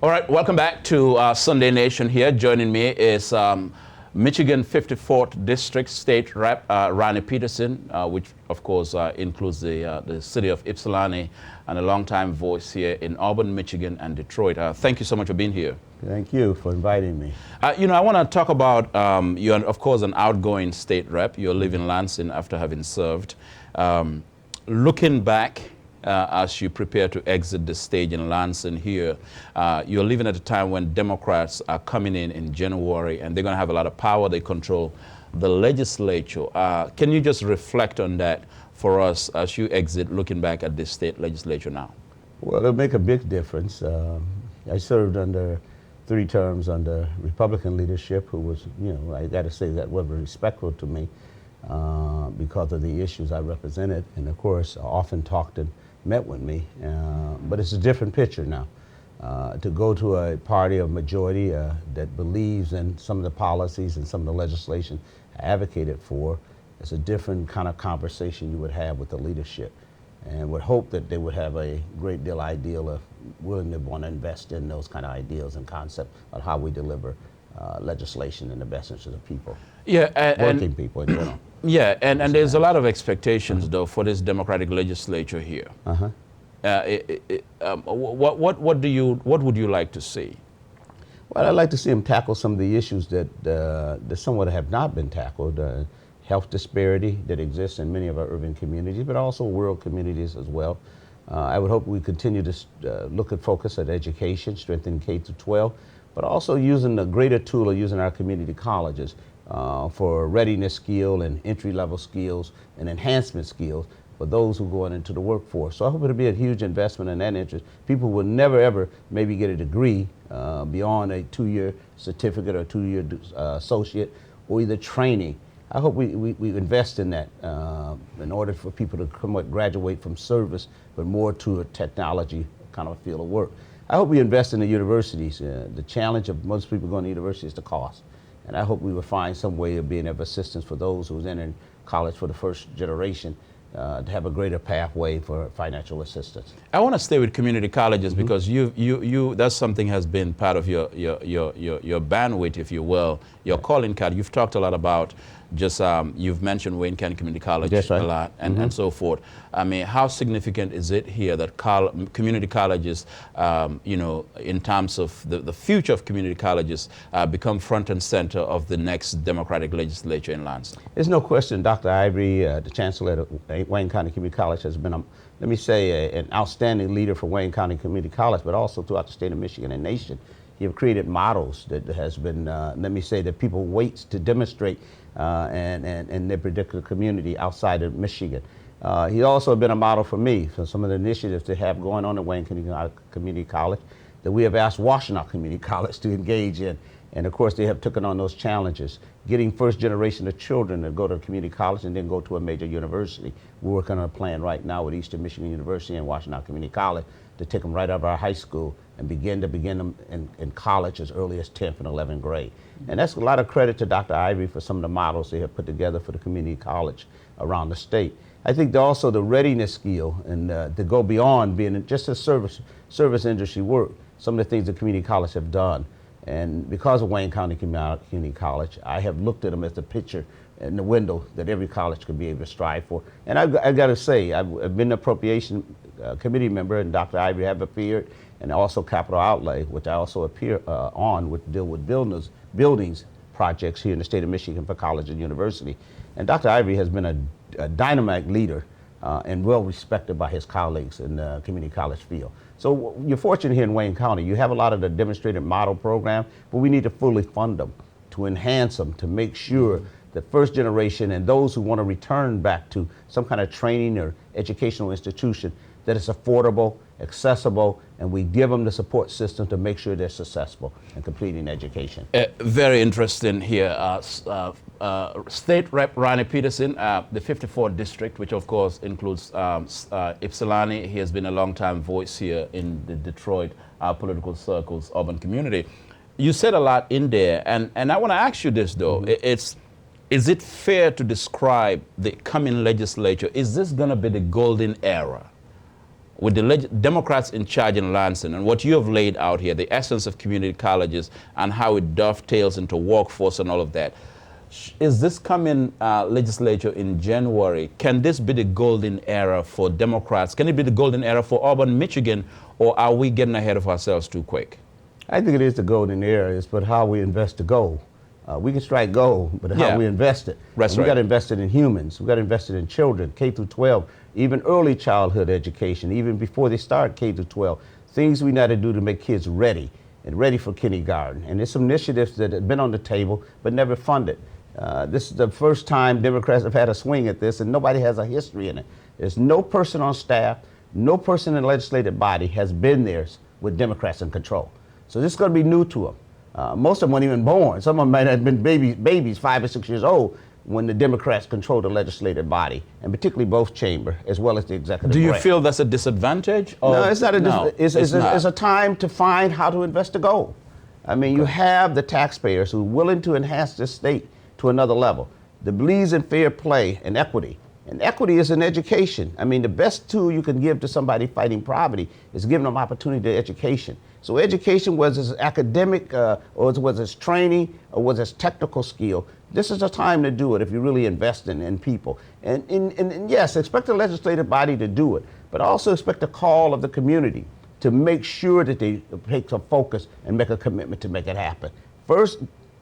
All right, welcome back to Sunday Nation here. Joining me is Michigan 54th District State Rep Ronnie Peterson, which of course includes the city of Ypsilanti, and a longtime voice here in Auburn, Michigan, and Detroit. Thank you so much for being here. Thank you for inviting me. You know, I want to talk about, you're of course an outgoing state rep. You're living Lansing after having served. Looking back, as you prepare to exit the stage in Lansing here, you're living at a time when Democrats are coming in January, and they're going to have a lot of power. They control the legislature. Can you just reflect on that for us as you exit, looking back at the state legislature now? Well, it'll make a big difference. I served under 3 terms under Republican leadership, who was, you know, I got to say that was respectful to me because of the issues I represented, and of course often talked and met with me, but it's a different picture now. To go to a party of majority that believes in some of the policies and some of the legislation I advocated for, it's a different kind of conversation you would have with the leadership, and would hope that they would have a great deal ideal of willing to want to invest in those kind of ideals and concepts of how we deliver legislation in the best interest of people. Yeah, working people in general. Yeah, and there's a lot of expectations, though, for this Democratic Legislature here. What would you like to see? Well, I'd like to see them tackle some of the issues that somewhat have not been tackled. Health disparity that exists in many of our urban communities, but also rural communities as well. I would hope we continue to look at focus at education, strengthen K-12, but also using the greater tool of using our community colleges for readiness skill and entry-level skills and enhancement skills for those who go into the workforce. So I hope it'll be a huge investment in that interest. People will never ever maybe get a degree beyond a 2-year certificate or 2-year associate or either training. I hope we invest in that in order for people to somewhat graduate from service, but more to a technology kind of field of work. I hope we invest in the universities. The challenge of most people going to university is the cost. And I hope we will find some way of being of assistance for those who's entering college for the first generation to have a greater pathway for financial assistance. I want to stay with community colleges because that's something has been part of your bandwidth, if you will, your calling card. You've talked a lot about just, you've mentioned Wayne County Community College a lot and so forth. I mean, how significant is it here that community colleges, you know, in terms of the future of community colleges, become front and center of the next Democratic Legislature in Lansing? There's no question Dr. Ivory, the Chancellor at Wayne County Community College, has been, let me say, an outstanding leader for Wayne County Community College, but also throughout the state of Michigan and nation. He have created models that has been, let me say, that people wait to demonstrate in their particular community outside of Michigan. He also been a model for me for some of the initiatives they have going on at Wayne Community College that we have asked Washtenaw Community College to engage in. And of course, they have taken on those challenges, getting first generation of children to go to community college and then go to a major university. We're working on a plan right now with Eastern Michigan University and Washtenaw Community College to take them right out of our high school and begin them in college as early as 10th and 11th grade. And that's a lot of credit to Dr. Ivory for some of the models they have put together for the community college around the state. I think also the readiness skill and to go beyond being just a service industry work, some of the things the community college have done. And because of Wayne County Community College, I have looked at them as the picture in the window that every college could be able to strive for. And I've got to say, I've been an appropriation committee member, and Dr. Ivory have appeared, and also capital outlay, which I also appear on, which deal with buildings projects here in the state of Michigan for college and university. And Dr. Ivory has been a dynamic leader and well respected by his colleagues in the community college field. So you're fortunate here in Wayne County. You have a lot of the demonstrated model program, but we need to fully fund them, to enhance them, to make sure that first generation and those who want to return back to some kind of training or educational institution, that it's affordable, accessible, and we give them the support system to make sure they're successful in completing education. Very interesting here. State Rep Ronnie Peterson, the 54th District, which of course includes Ypsilanti. He has been a long-time voice here in the Detroit political circles, urban community. You said a lot in there, and I want to ask you this though. Is it fair to describe the coming legislature? Is this going to be the golden era with the Democrats in charge in Lansing and what you have laid out here, the essence of community colleges and how it dovetails into workforce and all of that, is this coming legislature in January, can this be the golden era for Democrats? Can it be the golden era for Auburn, Michigan, or are we getting ahead of ourselves too quick? I think it is the golden era, but how we invest the gold. We can strike gold, but how we invest it. That's we right. got to invest it in humans. We got to invest it in children, K through 12, even early childhood education, even before they start K through 12. Things we got to do to make kids ready and ready for kindergarten. And there's some initiatives that have been on the table but never funded. This is the first time Democrats have had a swing at this, and nobody has a history in it. There's no person on staff, no person in the legislative body has been there with Democrats in control. So this is going to be new to them. Most of them weren't even born. Some of them might have been babies 5 or 6 years old when the Democrats controlled the legislative body, and particularly both chamber as well as the executive Do you branch. feel that's a disadvantage? No, it's not a No, it's a time to find how to invest the gold. I mean, you have the taxpayers who are willing to enhance this state to another level, that believes in fair play and equity. And equity is in education. I mean, the best tool you can give to somebody fighting poverty is giving them opportunity to education. So education, whether it's academic or whether it's training or whether it's technical skill, this is a time to do it if you really invest in people. And yes, expect the legislative body to do it, but also expect the call of the community to make sure that they take some focus and make a commitment to make it happen. First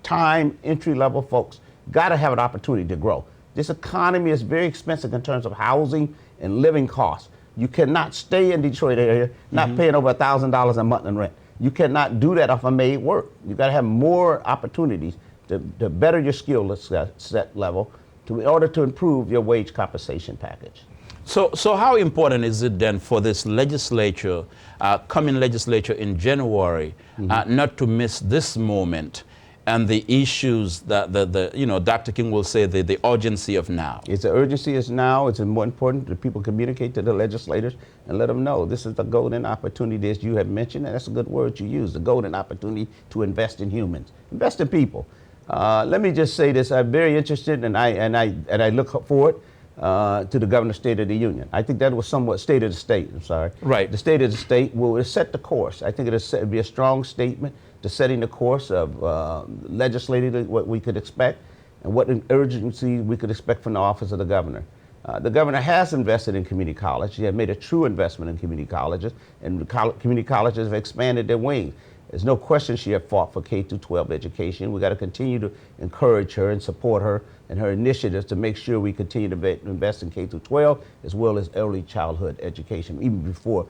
time entry level folks got to have an opportunity to grow. This economy is very expensive in terms of housing and living costs. You cannot stay in Detroit area not paying over $1,000 a month in rent. You cannot do that off of made work. You got to have more opportunities to better your skill set level in order to improve your wage compensation package. So how important is it then for this legislature, coming legislature in January, not to miss this moment and the issues that Dr. King will say the urgency of now? It's the urgency is now. It's more important that people communicate to the legislators and let them know this is the golden opportunity, as you have mentioned, and that's a good word you use, the golden opportunity to invest in humans, invest in people. Let me just say this: I'm very interested, and I look forward to the Governor's State of the Union. I think that was somewhat State of the State. I'm sorry. Right. The State of the State will set the course. I think it'll be a strong statement to setting the course of legislatively what we could expect and what urgency we could expect from the office of the governor. The governor has invested in community college. He has made a true investment in community colleges, and community colleges have expanded their wings. There's no question she has fought for K-12 education. We got to continue to encourage her and support her and her initiatives to make sure we continue to invest in K-12 as well as early childhood education, even before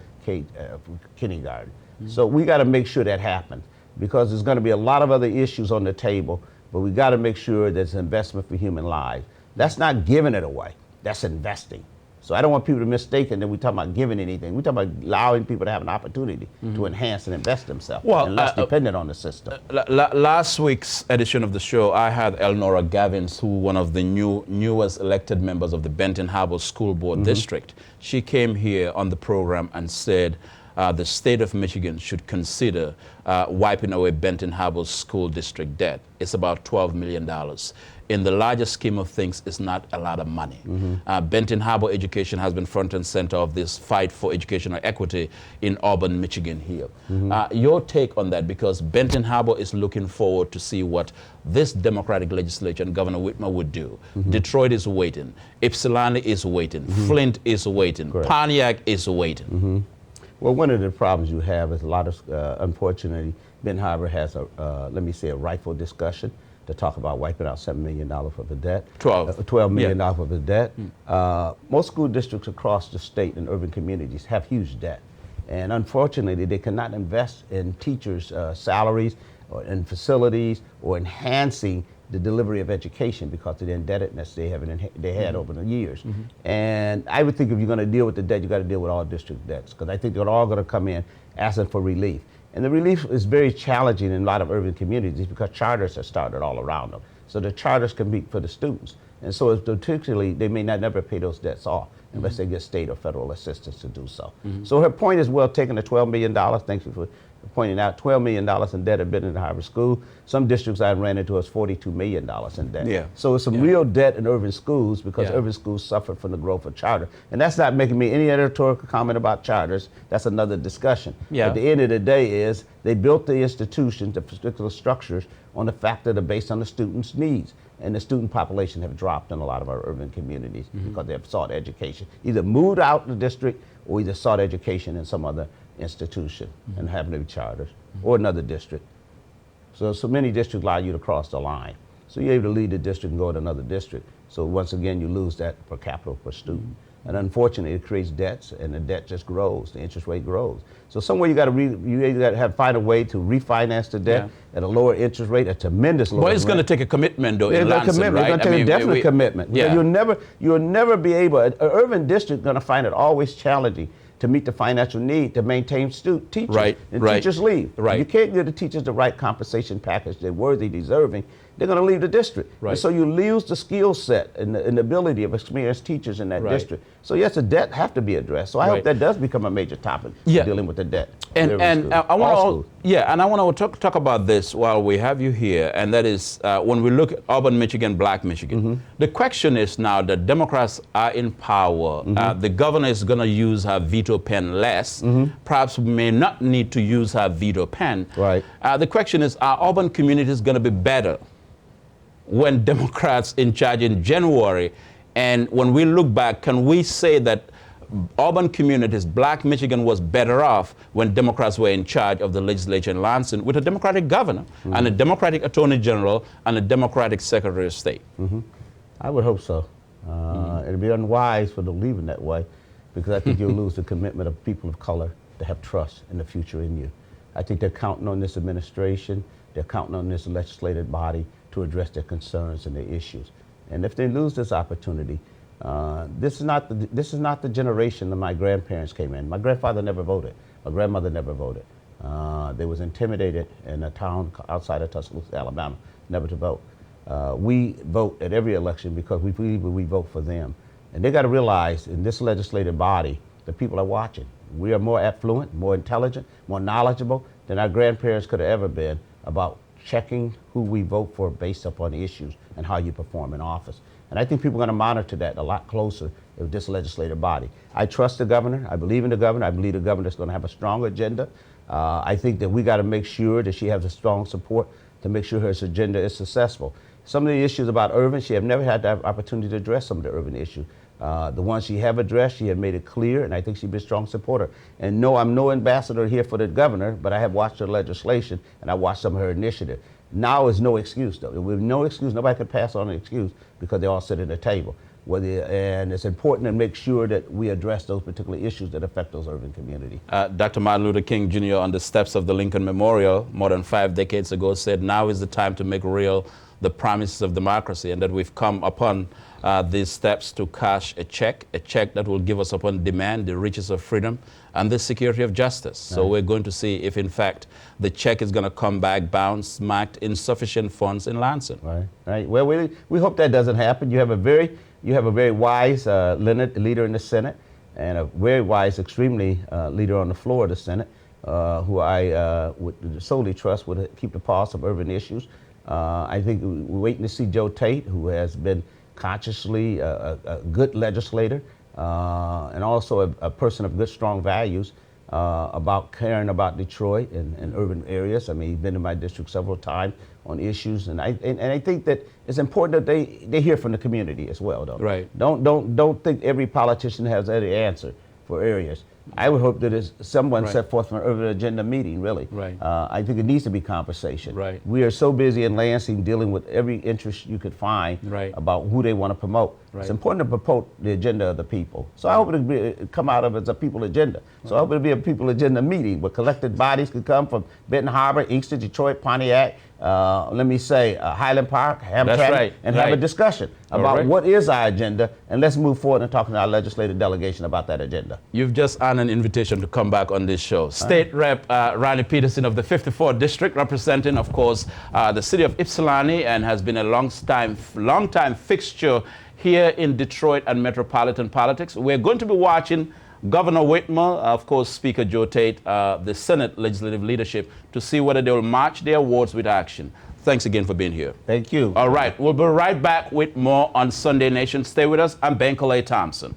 kindergarten. So we got to make sure that happens, because there's going to be a lot of other issues on the table, but we got to make sure there's investment for human lives. That's not giving it away, that's investing. So I don't want people to mistake that we're talking about giving anything. We're talking about allowing people to have an opportunity to enhance and invest themselves, and less dependent on the system. Last week's edition of the show, I had Elnora Gavins, who one of the newest elected members of the Benton Harbor School Board District. She came here on the program and said the state of Michigan should consider wiping away Benton Harbor School District debt. It's about $12 million. In the larger scheme of things, it's not a lot of money. Benton Harbor education has been front and center of this fight for educational equity in Auburn, Michigan here. Your take on that, because Benton Harbor is looking forward to see what this Democratic legislature and Governor Whitmer would do. Detroit is waiting. Ypsilanti is waiting. Flint is waiting. Correct. Pontiac is waiting. Well, one of the problems you have is a lot of, unfortunately, Benton Harbor has a, let me say, a rightful discussion to talk about wiping out $7 million worth of debt. $12 million worth of debt. Most school districts across the state and urban communities have huge debt. And unfortunately, they cannot invest in teachers' salaries or in facilities or enhancing the delivery of education because of the indebtedness they had over the years. And I would think if you're going to deal with the debt, you got to deal with all district debts, because I think they're all going to come in asking for relief. And the relief is very challenging in a lot of urban communities because charters have started all around them. So the charters compete for the students. And so particularly, they may not never pay those debts off unless they get state or federal assistance to do so. So her point is well taken, the $12 million. Thank you pointing out, $12 million in debt have been in the Harvard School. Some districts I ran into was $42 million in debt. Yeah. So it's some real debt in urban schools because Yeah. urban schools suffered from the growth of charter. And that's not making me any editorial comment about charters. That's another discussion. Yeah. At the end of the day is they built the institutions, the particular structures, on the fact that they're based on the students' needs. And the student population have dropped in a lot of our urban communities because they have sought education. Either moved out the district or either sought education in some other institution and happen to be charters or another district. So many districts allow you to cross the line. So you're able to leave the district and go to another district. So once again, you lose that per capita per student. And unfortunately, it creates debts, and the debt just grows. The interest rate grows. So somewhere you got to find a way to refinance the debt at a lower interest rate, a tremendous lower. But it's going to take a commitment, though. It's in Lansing, commitment. right? It's going to take a definite commitment. Yeah. You'll never be able. An urban district going to find it always challenging to meet the financial need to maintain teachers. Right, and right, teachers leave. right. You can't give the teachers the right compensation package they're worthy, deserving. They're going to leave the district. Right. And so you lose the skill set and the ability of experienced teachers in that Right. district. So yes, the debt have to be addressed. So I Right. hope that does become a major topic dealing with the debt. And I want to and I want to talk about this while we have you here, and that is when we look at urban Michigan, Black Michigan. The question is now that Democrats are in power. The governor is going to use her veto pen less. Perhaps we may not need to use her veto pen. Right. The question is, are urban communities going to be better when Democrats in charge in January? And when we look back, can we say that urban communities, Black Michigan was better off when Democrats were in charge of the legislature in Lansing with a Democratic governor and a Democratic Attorney General and a Democratic Secretary of State? I would hope so. It'd be unwise for them to leave it that way, because I think you'll lose the commitment of people of color to have trust in the future in you. I think they're counting on this administration, they're counting on this legislative body to address their concerns and their issues. And if they lose this opportunity, this is not the generation that my grandparents came in. My grandfather never voted. My grandmother never voted. They was intimidated in a town outside of Tuscaloosa, Alabama, never to vote. We vote at every election because we believe we vote for them. And they got to realize in this legislative body, the people are watching. We are more affluent, more intelligent, more knowledgeable than our grandparents could have ever been about checking who we vote for based upon the issues and how you perform in office. And I think people are going to monitor that a lot closer with this legislative body. I trust the governor. I believe in the governor. I believe the governor is going to have a strong agenda. I think that we got to make sure that she has a strong support to make sure her agenda is successful. Some of the issues about urban, she have never had the opportunity to address some of the urban issues. The ones she have addressed, she had made it clear, and I think she'd be a strong supporter. And no, I'm no ambassador here for the governor, but I have watched her legislation, and I watched some of her initiative. Now is no excuse, though. With no excuse, nobody could pass on an excuse because they all sit at the table. And it's important to make sure that we address those particular issues that affect those urban communities. Dr. Martin Luther King Jr. on the steps of the Lincoln Memorial more than 5 decades ago said, now is the time to make real the promises of democracy, and that we've come upon these steps to cash a check that will give us upon demand the riches of freedom and the security of justice. So we're going to see if in fact the check is going to come back bounced, marked insufficient funds in Lansing. Right. Well, we hope that doesn't happen. You have a very wise leader in the Senate, and a very wise, extremely leader on the floor of the Senate, who I would solely trust would keep the pulse of urban issues. I think we're waiting to see Joe Tate, who has been consciously a good legislator and also a person of good, strong values about caring about Detroit and urban areas. I mean, he's been in my district several times on issues, and I think that it's important that they hear from the community as well, though. Right. Don't think every politician has any answer for areas. I would hope that it's someone set forth from an urban agenda meeting, really. Right. I think it needs to be conversation. Right. We are so busy in Lansing dealing with every interest you could find about who they want to promote. Right. It's important to promote the agenda of the people. So I hope it'll come out of it as a people agenda. So I hope it'll be a people agenda meeting where collected bodies could come from Benton Harbor, Inkster, Detroit, Pontiac, Highland Park, Hamtramck, and have a discussion about what is our agenda, and let's move forward and talk to our legislative delegation about that agenda. You've just earned an invitation to come back on this show. State Rep Ronnie Peterson of the 54th District, representing, of course, the city of Ypsilanti, and has been a long time fixture here in Detroit and metropolitan politics. We're going to be watching Governor Whitmer, of course, Speaker Joe Tate, the Senate legislative leadership, to see whether they will match their words with action. Thanks again for being here. Thank you. All right, we'll be right back with more on Sunday Nation. Stay with us. I'm Bankole Thompson.